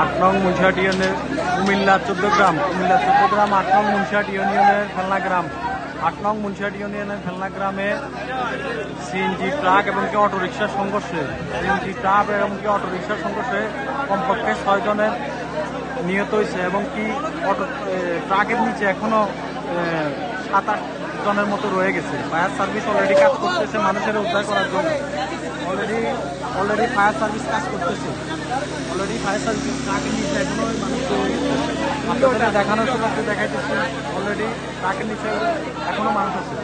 8 নং মুন্সিহাট ইউনিয়নের কুমিল্লা 14 গ্রাম 8 নং মুন্সিহাট ইউনিয়নের ফেলনা গ্রাম 8 নং মুন্সিহাট ইউনিয়নের ফেলনা গ্রামে সিএনজি ট্রাক এবং কি অটোরিকশার সংঘর্ষে কমপক্ষে 6 জনের নিহত হয়েছে এবং কি ট্রাকের নিচে এখনো 7-8 জনের মতো রয়ে গেছে। ফায়ার সার্ভিস অলরেডি কাজ করতেছে মানুষের উদ্ধার করার জন্য। অলরেডি ফায়ার সার্ভিস কাজ করতেছে। ট্রাকের নিচে এখনো মানুষ দেখানোর সময় দেখাইতেছে। অলরেডি ট্রাকের নিচে এখনো মানুষ আছে।